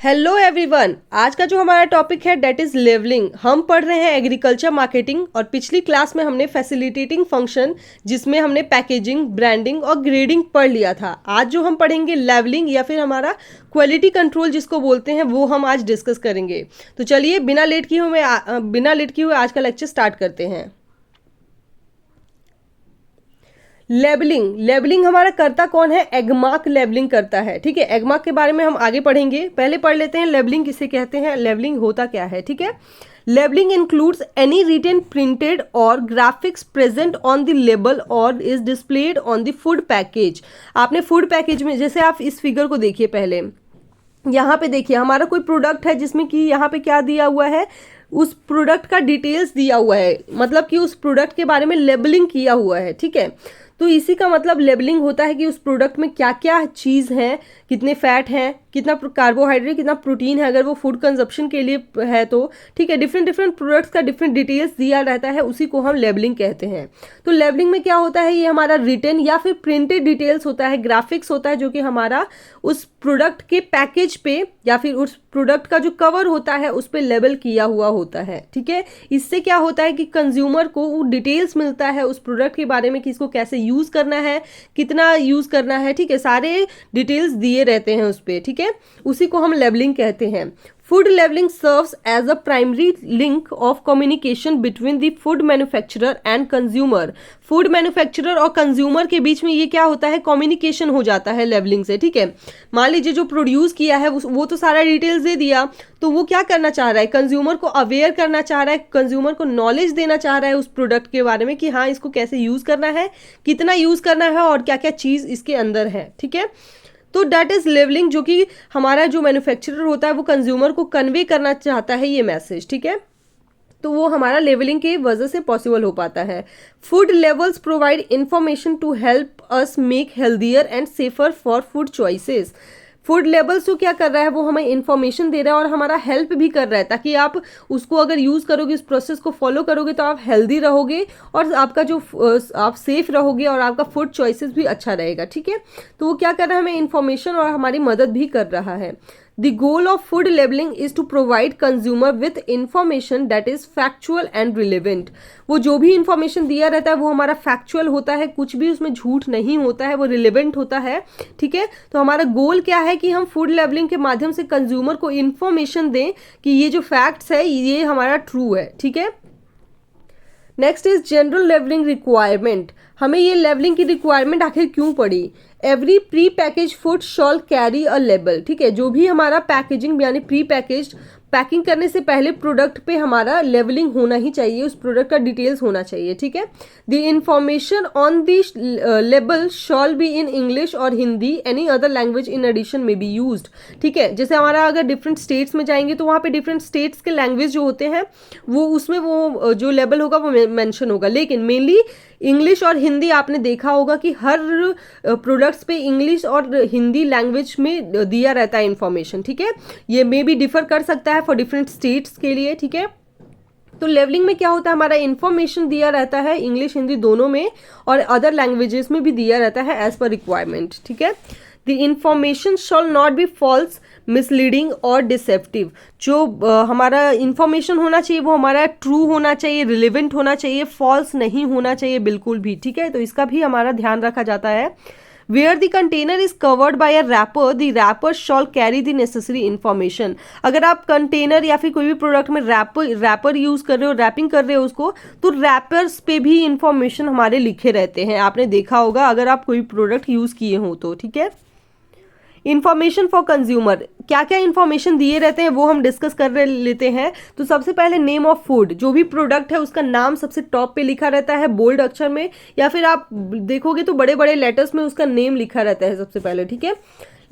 Hello everyone, आज का जो हमारा टॉपिक है डेट इज लेवलिंग। हम पढ़ रहे हैं एग्रीकल्चर मार्केटिंग और पिछली क्लास में हमने फैसिलिटेटिंग फंक्शन जिसमें हमने पैकेजिंग, ब्रांडिंग और ग्रेडिंग पढ़ लिया था। आज जो हम पढ़ेंगे लेवलिंग या फिर हमारा क्वालिटी कंट्रोल जिसको बोलते हैं वो हम आज डिस्कस करेंगे। तो चलिए बिना लेट किए हुए आज का लेक्चर स्टार्ट करते हैं। लेबलिंग हमारा करता कौन है? एगमार्क लेबलिंग करता है। ठीक है, एगमार्क के बारे में हम आगे पढ़ेंगे, पहले पढ़ लेते हैं लेबलिंग किसे कहते हैं, लेबलिंग होता क्या है। ठीक है, labelling includes any written, printed और graphics present on the label और is displayed on the food package. आपने फूड पैकेज में, जैसे आप इस फिगर को देखिए, पहले यहाँ पे देखिए हमारा कोई प्रोडक्ट है जिसमें कि यहाँ पे क्या दिया हुआ है, उस प्रोडक्ट का डिटेल्स दिया हुआ है, मतलब कि उस प्रोडक्ट के बारे में लेबलिंग किया हुआ है। ठीक है, तो इसी का मतलब लेबलिंग होता है कि उस प्रोडक्ट में क्या क्या चीज़ है, कितने फैट हैं, कितना कार्बोहाइड्रेट, कितना प्रोटीन है, अगर वो फूड कंजप्शन के लिए है तो। ठीक है, डिफरेंट डिफरेंट प्रोडक्ट्स का डिफरेंट डिटेल्स दिया रहता है, उसी को हम लेबलिंग कहते हैं। तो लेबलिंग में क्या होता है, ये हमारा रिटन या फिर प्रिंटेड डिटेल्स होता है, ग्राफिक्स होता है, जो कि हमारा उस प्रोडक्ट के पैकेज पे या फिर उस प्रोडक्ट का जो कवर होता है उस पर लेबल किया हुआ होता है। ठीक है, इससे क्या होता है कि कंज्यूमर को वो डिटेल्स मिलता है उस प्रोडक्ट के बारे में कि इसको कैसे यूज़ करना है, कितना यूज़ करना है। ठीक है, सारे डिटेल्स दिए रहते हैं उस पर। ठीक है, उसी को हम लेबलिंग कहते हैं। Food labelling serves as a primary link of communication between the food manufacturer and consumer. Food manufacturer और कंज्यूमर के बीच में ये क्या होता है, कम्युनिकेशन हो जाता है लेबलिंग से। ठीक है, मान लीजिए जो प्रोड्यूस किया है वो तो सारा डिटेल्स दे दिया, तो वो क्या करना चाह रहा है, कंज्यूमर को अवेयर करना चाह रहा है, कंज्यूमर को नॉलेज देना चाह रहा है उस प्रोडक्ट के बारे में कि हाँ इसको कैसे यूज़ करना है, कितना यूज़ करना है और क्या क्या चीज़ इसके अंदर है। ठीक है, तो दैट इज लेबलिंग, जो कि हमारा जो मैन्युफैक्चरर होता है वो कंज्यूमर को कन्वे करना चाहता है ये मैसेज। ठीक है, तो वो हमारा लेबलिंग की वजह से पॉसिबल हो पाता है। Food levels provide information to help us make healthier and safer for food choices. Food labels जो क्या कर रहा है, वो हमें इन्फॉर्मेशन दे रहा है और हमारा हेल्प भी कर रहा है, ताकि आप उसको अगर यूज़ करोगे, इस प्रोसेस को फॉलो करोगे तो आप हेल्दी रहोगे और आपका जो आप सेफ रहोगे और आपका फूड चॉइसेस भी अच्छा रहेगा। ठीक है, तो वो क्या कर रहा है, हमें इन्फॉर्मेशन और हमारी मदद भी कर रहा है। The goal of food labeling is to provide consumer with information that is factual and relevant. वो जो भी इंफॉर्मेशन दिया रहता है वो हमारा फैक्चुअल होता है, कुछ भी उसमें झूठ नहीं होता है, वो रिलेवेंट होता है। ठीक है, तो हमारा गोल क्या है कि हम फूड लेबलिंग के माध्यम से कंज्यूमर को इन्फॉर्मेशन दें कि ये जो फैक्ट्स है ये हमारा ट्रू है। ठीक है, next is general labelling requirement. हमें ये लेबलिंग की रिक्वायरमेंट आखिर क्यों पड़ी? Every pre package food shawl carry a label. ठीक है, जो भी हमारा पैकेजिंग यानी प्री पैकेज, पैकिंग करने से पहले प्रोडक्ट पे हमारा लेबलिंग होना ही चाहिए, उस प्रोडक्ट का डिटेल्स होना चाहिए। ठीक है, the information on the label shall be in English और Hindi, any other language in addition में बी यूज्ड। ठीक है, जैसे हमारा अगर डिफरेंट स्टेट्स में जाएंगे तो वहाँ पे डिफरेंट स्टेट्स के लैंग्वेज जो होते हैं वो उसमें वो जो लेबल होगा वो मेंशन होगा, लेकिन मेनली इंग्लिश और हिंदी। आपने देखा होगा कि हर प्रोडक्ट्स पे इंग्लिश और हिंदी लैंग्वेज में दिया रहता है इंफॉर्मेशन। ठीक है, ये मे भी डिफर कर सकता है फॉर डिफरेंट स्टेट्स के लिए। ठीक है, तो लेबलिंग में क्या होता है, हमारा इंफॉर्मेशन दिया रहता है इंग्लिश हिंदी दोनों में और अदर लैंग्वेजेस में भी दिया रहता है एज पर रिक्वायरमेंट। ठीक है, the information shall not be false, misleading और डिसेप्टिव। जो हमारा इंफॉर्मेशन होना चाहिए वो हमारा ट्रू होना चाहिए, रिलेवेंट होना चाहिए, फॉल्स नहीं होना चाहिए बिल्कुल भी। ठीक है, तो इसका भी हमारा ध्यान रखा जाता है। Where the container is covered by a wrapper, the wrapper shall carry the necessary information. अगर आप कंटेनर या फिर कोई भी प्रोडक्ट में रैपर यूज कर रहे हो, रैपिंग कर रहे हो उसको, तो रैपर्स पे भी इंफॉर्मेशन हमारे लिखे रहते हैं। आपने देखा होगा अगर आप कोई प्रोडक्ट यूज किए हो तो। ठीक है, इन्फॉर्मेशन फॉर कंज्यूमर, क्या क्या इन्फॉर्मेशन दिए रहते हैं वो हम डिस्कस कर लेते हैं। तो सबसे पहले नेम ऑफ फूड, जो भी प्रोडक्ट है उसका नाम सबसे टॉप पे लिखा रहता है बोल्ड अक्षर में, या फिर आप देखोगे तो बड़े बड़े लेटर्स में उसका नेम लिखा रहता है सबसे पहले। ठीक है,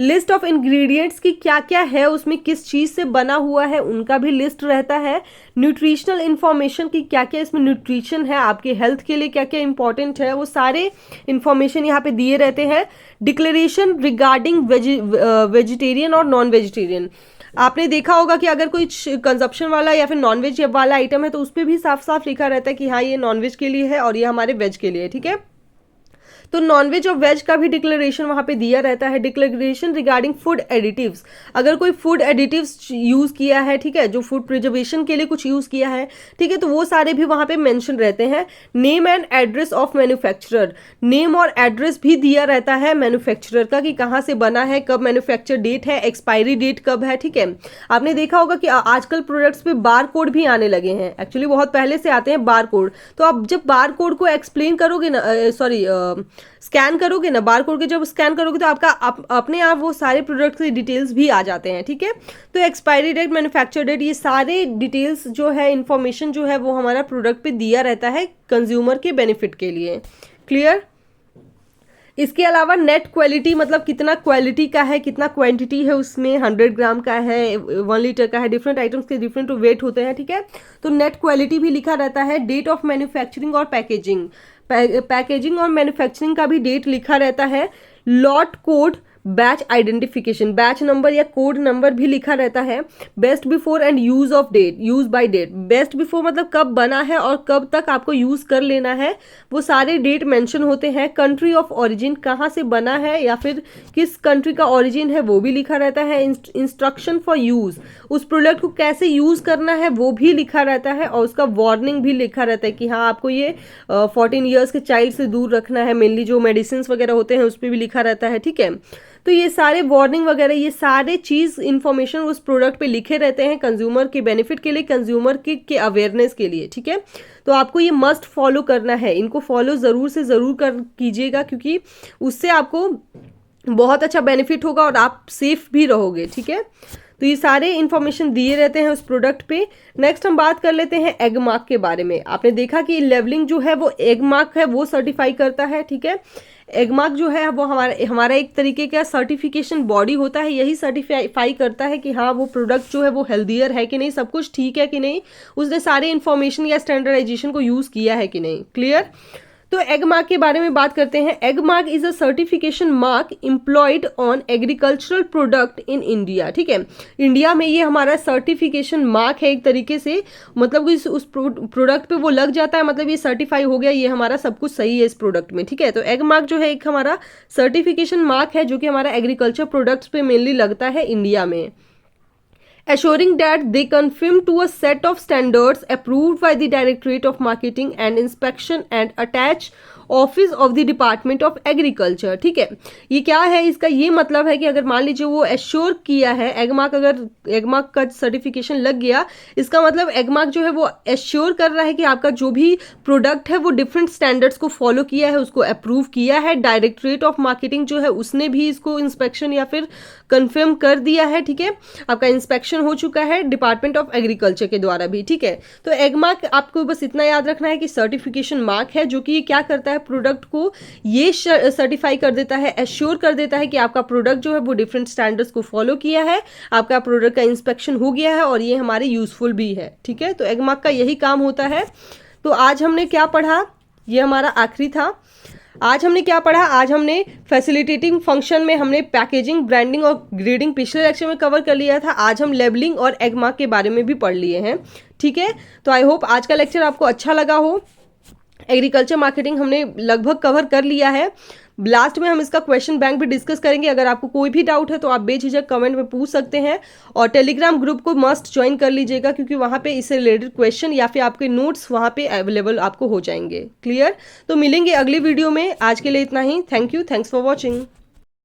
लिस्ट ऑफ इंग्रेडिएंट्स की क्या क्या है, उसमें किस चीज़ से बना हुआ है उनका भी लिस्ट रहता है। न्यूट्रिशनल इन्फॉर्मेशन की क्या क्या इसमें न्यूट्रिशन है, आपके हेल्थ के लिए क्या क्या इंपॉर्टेंट है, वो सारे इंफॉर्मेशन यहाँ पे दिए रहते हैं। डिक्लेरेशन रिगार्डिंग वेजिटेरियन और नॉन वेजिटेरियन, आपने देखा होगा कि अगर कोई कंजप्शन वाला या फिर नॉनवेज वाला आइटम है तो उस पर भी साफ साफ लिखा रहता है कि हाँ ये नॉनवेज के लिए है और ये हमारे वेज के लिए है। ठीक है, तो नॉनवेज और वेज का भी डिक्लेरेशन वहाँ पे दिया रहता है, डिक्लेरेशन रिगार्डिंग फूड एडिटिव्स। अगर कोई फूड एडिटिव्स यूज़ किया है, ठीक है, जो फूड प्रिजर्वेशन के लिए कुछ यूज़ किया है, ठीक है, तो वो सारे भी वहाँ पे मेंशन रहते हैं। Name and address of manufacturer, name और एड्रेस भी दिया रहता है मैन्युफैक्चरर का कि कहाँ से बना है, कब मैन्युफैक्चर डेट है, एक्सपायरी डेट कब है, ठीक है। आपने देखा होगा कि आजकल प्रोडक्ट्स पे बार कोड भी आने लगे हैं, एक्चुअली बहुत पहले से आते हैं बार कोड। तो आप जब बार कोड को एक्सप्लेन करोगे ना, स्कैन करोगे ना, बार कोड के जब स्कैन करोगे तो आपका अपने आप वो सारे प्रोडक्ट की डिटेल्स भी आ जाते हैं, ठीक है। तो एक्सपायरी डेट, मैन्युफैक्चर डेट, ये सारे डिटेल्स जो है, इंफॉर्मेशन जो है वो हमारा प्रोडक्ट पे दिया रहता है कंज्यूमर के बेनिफिट के लिए। क्लियर। इसके अलावा नेट क्वालिटी, मतलब कितना क्वालिटी का है, कितना क्वांटिटी है उसमें, 100 ग्राम का है, 1 लीटर का है, डिफरेंट आइटम्स के डिफरेंट वेट होते हैं, ठीक है। तो नेट क्वालिटी भी लिखा रहता है। डेट ऑफ मैन्युफैक्चरिंग और पैकेजिंग, पैकेजिंग और मैन्युफैक्चरिंग का भी डेट लिखा रहता है। Lot code, batch identification, batch number या कोड नंबर भी लिखा रहता है। Best before and use of date, use by date, best before मतलब कब बना है और कब तक आपको यूज कर लेना है, वो सारे डेट मेंशन होते हैं। कंट्री ऑफ ओरिजिन, कहाँ से बना है या फिर किस कंट्री का ओरिजिन है, वो भी लिखा रहता है। इंस्ट्रक्शन फॉर यूज, उस प्रोडक्ट को कैसे यूज करना है वो भी लिखा रहता है। और उसका वार्निंग भी लिखा रहता है कि हाँ आपको ये 14 ईयर्स के चाइल्ड से दूर रखना है। मेनली जो मेडिसिन वगैरह होते हैं उस पर भी लिखा रहता है, ठीक है। तो ये सारे वार्निंग वगैरह, ये सारे चीज़ इन्फॉर्मेशन उस प्रोडक्ट पे लिखे रहते हैं कंज्यूमर के बेनिफिट के लिए, कंज्यूमर के अवेयरनेस के लिए, ठीक है। तो आपको ये मस्ट फॉलो करना है, इनको फॉलो ज़रूर से ज़रूर कर कीजिएगा, क्योंकि उससे आपको बहुत अच्छा बेनिफिट होगा और आप सेफ भी रहोगे, ठीक है। तो ये सारे इन्फॉर्मेशन दिए रहते हैं उस प्रोडक्ट पे। नेक्स्ट हम बात कर लेते हैं एग मार्क के बारे में। आपने देखा कि लेवलिंग जो है वो एग मार्क है वो सर्टिफाई करता है, ठीक है। एग मार्क जो है वो हमारा एक तरीके का सर्टिफिकेशन बॉडी होता है, यही सर्टिफाई करता है कि हाँ वो प्रोडक्ट जो है वो हेल्दियर है कि नहीं, सब कुछ ठीक है कि नहीं, उसने सारे इन्फॉर्मेशन या स्टैंडर्डाइजेशन को यूज़ किया है कि नहीं। क्लियर। तो एग मार्क के बारे में बात करते हैं। Egg mark is a certification mark employed on agricultural product in India, ठीक है। इंडिया में ये हमारा सर्टिफिकेशन मार्क है एक तरीके से, मतलब उस प्रोडक्ट पे वो लग जाता है, मतलब ये सर्टिफाई हो गया, ये हमारा सब कुछ सही है इस प्रोडक्ट में, ठीक है। तो एग मार्क जो है एक हमारा सर्टिफिकेशन मार्क है जो कि हमारा एग्रीकल्चर प्रोडक्ट्स पे मेनली लगता है इंडिया में। Assuring that they conform to a set of standards approved by the Directorate of Marketing and Inspection and attach office of the department of agriculture, ठीक है। ये क्या है, इसका ये मतलब है कि अगर मान लीजिए वो एश्योर किया है एगमार्क, अगर एगमार्क का सर्टिफिकेशन लग गया, इसका मतलब एगमार्क जो है वो एश्योर कर रहा है कि आपका जो भी प्रोडक्ट है वो डिफरेंट स्टैंडर्ड्स को फॉलो किया है, उसको अप्रूव किया है। डायरेक्टरेट ऑफ मार्केटिंग जो है उसने भी इसको इंस्पेक्शन या फिर कंफर्म कर दिया है, ठीक है। आपका इंस्पेक्शन हो चुका है डिपार्टमेंट ऑफ एग्रीकल्चर के द्वारा भी, ठीक है। तो एगमार्क आपको बस इतना याद रखना है कि सर्टिफिकेशन मार्क है जो कि क्या करता है, प्रोडक्ट को ये सर्टिफाई कर देता है, एश्योर कर देता है कि आपका प्रोडक्ट जो है वो डिफरेंट स्टैंडर्ड्स को फॉलो किया है, आपका प्रोडक्ट का इंस्पेक्शन हो गया है और ये हमारे यूजफुल भी है, ठीक है। तो एगमार्क का यही काम होता है। तो आज हमने क्या पढ़ा, ये हमारा आखिरी था। आज हमने क्या पढ़ा, आज हमने फैसिलिटेटिंग फंक्शन में हमने पैकेजिंग, ब्रांडिंग और ग्रेडिंग पिछले लेक्चर में कवर कर लिया था। आज हम लेबलिंग और एगमार्क के बारे में भी पढ़ लिए हैं, ठीक है। तो आई होप आज का लेक्चर आपको अच्छा लगा हो। एग्रीकल्चर मार्केटिंग हमने लगभग कवर कर लिया है। लास्ट में हम इसका क्वेश्चन बैंक भी डिस्कस करेंगे। अगर आपको कोई भी डाउट है तो आप बेझिझक कमेंट में पूछ सकते हैं और टेलीग्राम ग्रुप को मस्ट ज्वाइन कर लीजिएगा, क्योंकि वहाँ पे इससे रिलेटेड क्वेश्चन या फिर आपके नोट्स वहाँ पे अवेलेबल आपको हो जाएंगे। क्लियर। तो मिलेंगे अगली वीडियो में। आज के लिए इतना ही। Thank you, thanks for watching.